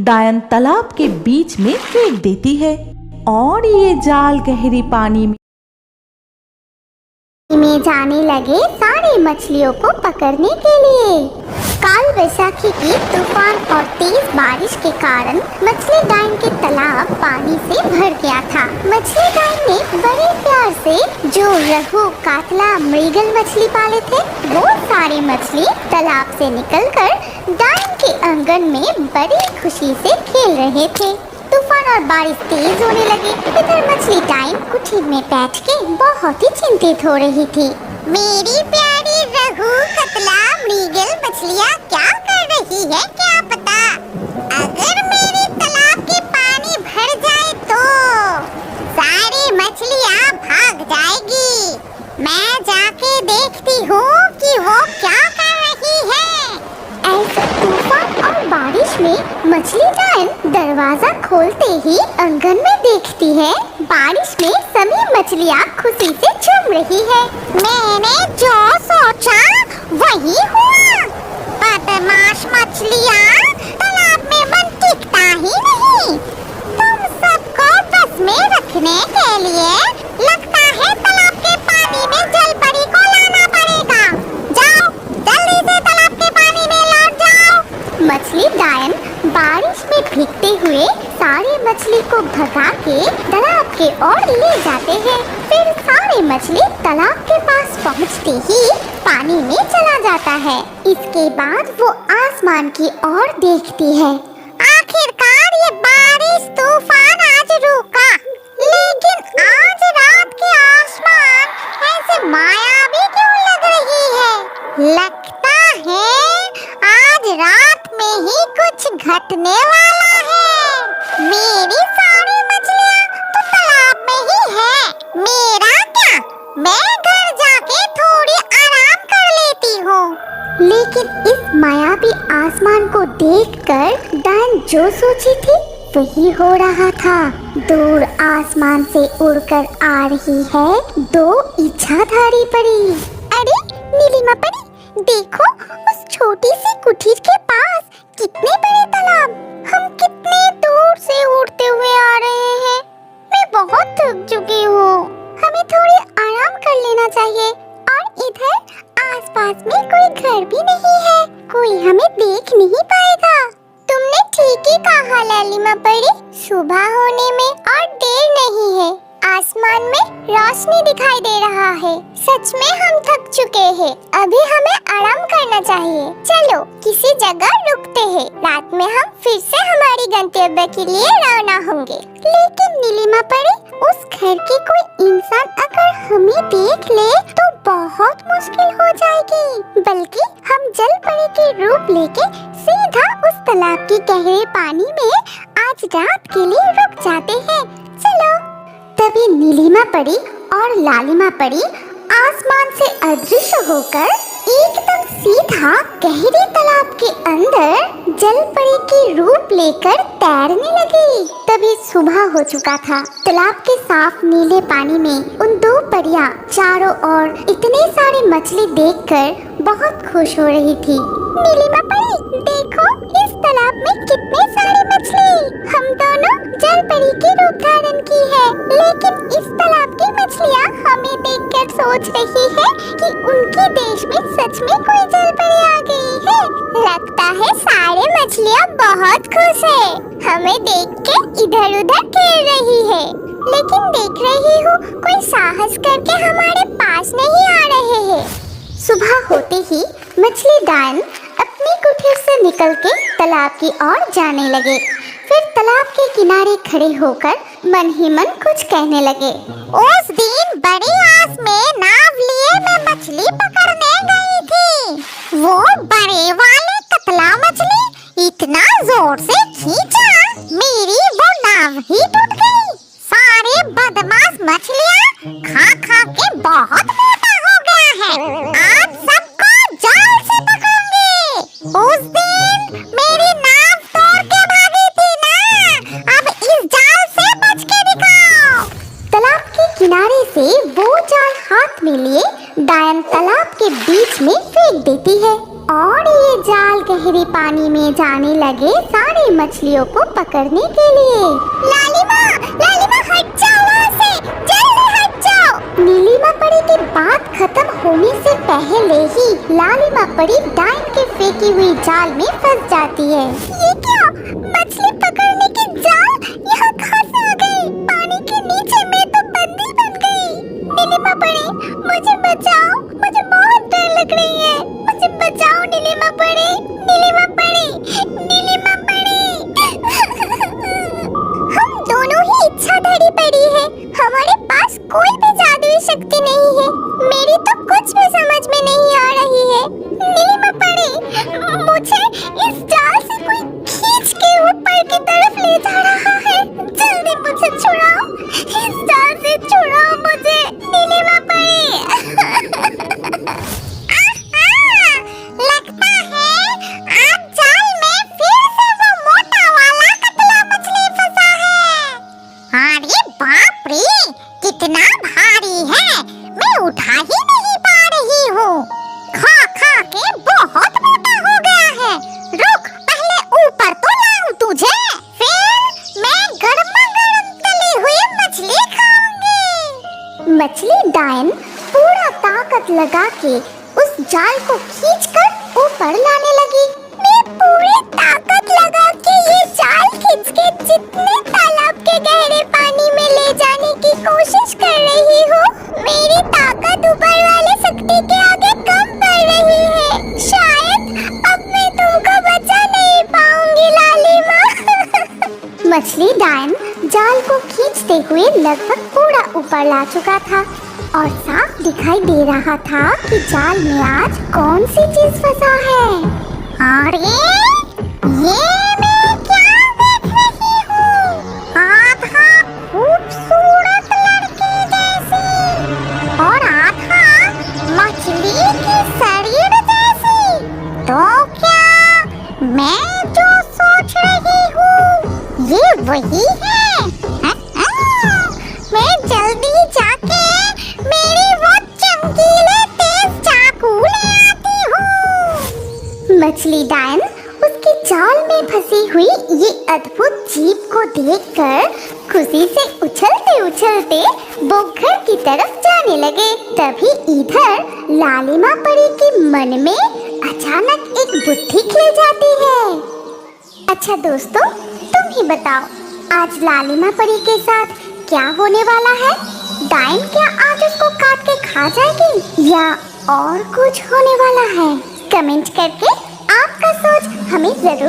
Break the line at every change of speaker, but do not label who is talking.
डायन तालाब के बीच में फेंक देती है और ये जाल गहरी पानी में
जाने लगे सारी मछलियों को पकड़ने के लिए। काल वैशाखी की तूफान और तेज बारिश के कारण मछली डायन के तालाब पानी से भर गया था। मछली डायन ने बड़े प्यार से जो रहू, कातला, मृगल मछली पाले थे, वो सारी मछली तालाब से निकलकर डायन के आंगन में बड़ी खुशी से खेल रहे थे। तूफान और बारिश तेज होने लगे। इधर मछली डायन कुटीर में बैठ के बहुत ही चिंतित हो रही थी। मेरी प्यारी रहू, कतला, मृगल मछलियाँ क्या कर रही है क्या पता। अगर मेरे तालाब के पानी भर जाए तो सारी मछलियाँ भाग जाएगी। मैं जाके देखती हूँ कि वो क्या कर रही है। ऐसे तूफान और बारिश में मछली डायन दरवाजा खोलते ही आंगन में देखती है बारिश में सभी मछलियाँ खुशी से झूम रही है। मैंने जो सोचा वही हुआ। बदमाश मछलियाँ, तालाब में मन टिकता ही नहीं। तुम सबको बस में रखने के लिए लगता है तालाब के पानी में जल परी को लाना पड़ेगा। जाओ जल्दी से तालाब के पानी में लौट जाओ। मछली डायन बारिश में भीगते हुए सारी मछली को भगा के तालाब के ओर ले जाते हैं। फिर सारी मछली तालाब के पास पहुंचते ही पानी में चला जाता है। इसके बाद वो आसमान की ओर देखती है। आखिरकार ये बारिश तूफान आज रुका, लेकिन आज रात के आसमान ऐसे मायावी क्यों लग रही है। लगता है आज रात में ही कुछ घटने वाला है। मेरी सारी मछलियाँ तो तालाब में ही है। मेरा क्या, मैं घर जाके थोड़ी आराम कर लेती हूँ। लेकिन इस मायावी आसमान को देखकर डायन जो सोची थी वही हो रहा था। दूर आसमान से उड़कर आ रही है दो इच्छाधारी परी। अरे नीलिमा परी, देखो उस छोटी सी कुटीर के पास कितने बड़े तालाब। हम कितने दूर से उड़ते हुए आ रहे हैं। मैं बहुत थक चुकी हूँ। हमें थोड़ी आराम कर लेना चाहिए। और इधर आसपास में कोई घर भी नहीं है, कोई हमें देख नहीं पाएगा। तुमने ठीक ही कहा लालिमा परी, सुबह होने में और देर नहीं है। आसमान में रोशनी दिखाई दे रहा है। सच में हम थक चुके हैं। अभी हमें आराम करना चाहिए। चलो किसी जगह रुकते हैं। रात में हम फिर से हमारी गंतव्य के लिए रवाना होंगे। लेकिन नीलिमा परी, उस घर के कोई इंसान अगर हमें देख ले तो बहुत मुश्किल हो जाएगी। बल्कि हम जल परी के रूप लेके सीधा उस तालाब के गहरे पानी में आज रात के लिए रुक जाते हैं। चलो। तभी नीलिमा परी और लालिमा परी आसमान से अदृश्य होकर एकदम सीधा गहरे तालाब के अंदर जल परी की रूप लेकर तैरने लगी। तभी सुबह हो चुका था। तालाब के साफ नीले पानी में उन दो परियां चारों ओर इतने सारे मछली देखकर बहुत खुश हो रही थी। नीलिमा परी, देखो इस तालाब में कितने सारे मछली। हम दोनों जल परी की रूप धारण की है। लेकिन इस तालाब की मछलियाँ हमें देखकर सोच रही है कि उनके देश में सच में कोई जल परी आ गई है। लगता है सारे मछलियाँ बहुत खुश है। हमें देख के इधर उधर खेल रही है। लेकिन देख रही हूँ कोई साहस करके हमारे पास नहीं आ रहे हैं। सुबह होते ही मछली डायन अपनी कुटीर से निकल के तालाब की ओर जाने लगे। फिर तालाब के किनारे खड़े होकर मन ही मन कुछ कहने लगे। उस दिन बड़ी आस में नाव लिए मैं मछली पकड़ने गई थी। वो बड़े वाले कतला मछली इतना जोर से खींचा, मेरी वो नाव ही टूट गई। सारे बदमाश मछलियाँ खा खा के बहुत मोटा हो गया है। आज सबको जाल से पकड़ूंगी। उस दिन मेरी नाव तोड़ के भागी थी ना, अब इस जाल से बच के दिखाओ। तालाब के किनारे से वो जाल हाथ में लिए डायन तालाब के बीच में फेंक देती है और ये जाल गहरे पानी में जाने लगे सारी मछलियों को पकड़ने के लिए। लालिमा, लालिमा हट जाओ वहाँ से, जल्दी हट जाओ। नीलिमा परी की बात खत्म होने से पहले ही लालिमा परी डाइन के फेंकी हुई जाल में फंस जाती है। ये क्या? मछली पकड़ने की जाल यहाँ कहाँ से आ गई? पानी के नीचे मैं तो बंदी बन गई। नीलिमा परी मुझे बचाओ, मुझे बहुत डर लग रही है, मुझे बचाओ नीलिमा परी, नीलिमा परी, नीलिमा परी। हम दोनों ही इच्छाधारी परी हैं, हमारे पास कोई भी जादुई शक्ति नहीं है। मेरी तो कुछ भी समझ में नहीं आ रही है। नीलिमा परी, मुझे इस जाल से कोई खींच के ऊपर की तरफ ले जा रहा है, जल्दी मुझे छुड़ाओ, इस जाल से छुड़ाओ मुझे नीलिमा परी। लगता है आज जाल में फिर से वो मोटा वाला कतला मछली फंसा है। अरे बाप रे, कितना भारी है, मैं उठा ही नहीं पा रही हूँ। खा खा के बहुत मोटा हो गया है। रुक, पहले ऊपर तो लाऊं तुझे, फिर मैं गरमा गरम तली हुई मछली खाऊंगी। मछली डाइन पूरा ताकत लगा के उस जाल को खींचकर ऊपर लाने लगी। मैं पूरी ताकत लगा के ये जाल खींच के जितने तालाब के गहरे पानी में ले जाने की कोशिश कर रही हूँ, मेरी ताकत ऊपर वाले शक्ति के आगे कम पड़ रही है। शायद अब मैं तुमको बचा नहीं पाऊंगी लालिमा। मछली डाइन जाल को खींचते हुए लगभग पूरा ऊपर ला चुका था और साफ दिखाई दे रहा था कि जाल में आज कौन सी चीज फंसा है। अरे ये मैं क्या देख रही हूँ? आधा खूबसूरत लड़की जैसी और आधा मछली की शरीर जैसी। तो क्या मैं जो सोच रही हूँ ये वही है? मैं जल्दी जाके मेरी वो चमकीले तेज चाकू ले आती हूँ। मछली डाइन उसकी जाल में फंसी हुई ये अद्भुत जीव को देखकर खुशी से उछलते उछलते वो घर की तरफ जाने लगे। तभी इधर लालिमा परी के मन में अचानक एक बुद्धि खिल जाती है। अच्छा दोस्तों, तुम ही बताओ आज लालिमा परी के साथ क्या होने वाला है? डाइन क्या आज उसको काट के खा जाएगी या और कुछ होने वाला है? कमेंट करके आपका सोच हमें जरूर